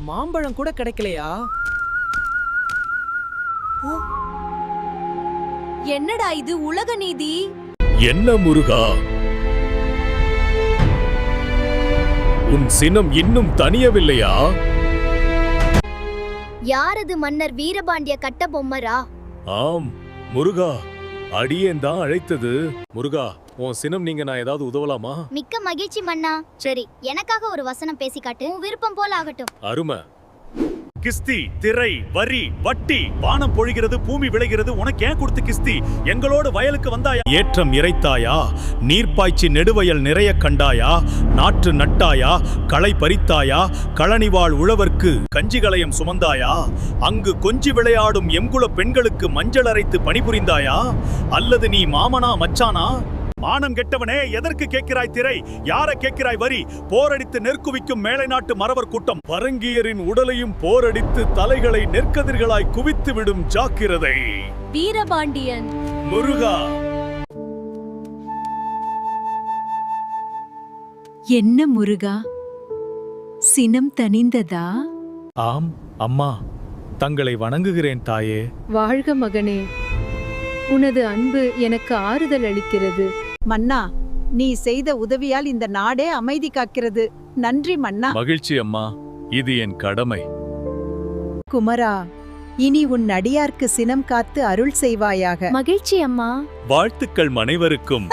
மாம்பழம் கூட கிடைக்கலையா? என்னடா இது உலக நீதி? என்ன முருகா, உன் சினம் இன்னும் தணியவில்லையா? யாரது மன்னர் வீரபாண்டிய கட்ட பொம்மரா? ஆம் முருகா, அடியேன் தான் அழைத்தது. முருகா, உன் சினம் நீங்க நான் ஏதாவது உதவலாமா? மிக்க மகிழ்ச்சி மன்னா. சரி, எனக்காக ஒரு வசனம் பேசி காட்டு. உன் விருப்பம் போல ஆகட்டும். அருமை. கிஸ்தி, திரை, வரி, வட்டி, வானம் பொழிகிறது, பூமி விளைகிறது, உனக்கு ஏன் கொடுத்து கிஸ்தி? எங்களோட வயலுக்கு வந்தாயா? ஏற்றம் இறைத்தாயா? நீர்ப்பாய்ச்சி நெடுவயல் நிறைய கண்டாயா? நாற்று நட்டாயா? களை பறித்தாயா? களனிவாள் உழவர்க்கு கஞ்சிகளையும் சுமந்தாயா? அங்கு கொஞ்சி விளையாடும் எம்குல பெண்களுக்கு மஞ்சள் அரைத்து பணிபுரிந்தாயா? அல்லது நீ மாமனா மச்சானா? மானம் கெட்டவனே, எதற்கு கேட்கிறாய் திரை? யார கேட்கிறாய் வரி? போரடித்து நெற்குவிக்கும் மேலை நாட்டு மறவர் கூட்டம் பரங்கியரின் உடலையும் போரடித்து தலைகளை நெற்கதிர்களாய் குவித்து விடும் ஜாக்கிரதை. வீரபாண்டியன். முருகா, என்ன முருகா, சினம் தணிந்ததா? ஆம் அம்மா, தங்களை வணங்குகிறேன் தாயே. வாழ்க மகனே, உனது அன்பு எனக்கு ஆறுதல் அளிக்கிறது. மன்னா, நீ செய்த உதவியால் இந்த நாடே அமைதி காக்கிறது. நன்றி மன்னா. மகிழ்ச்சி அம்மா, இது என் கடமை. குமரா, இனி உன் அடியார்க்கு சினம் காத்து அருள் செய்வாயாக. மகிழ்ச்சி அம்மா. வாழ்த்துக்கள் அனைவருக்கும்.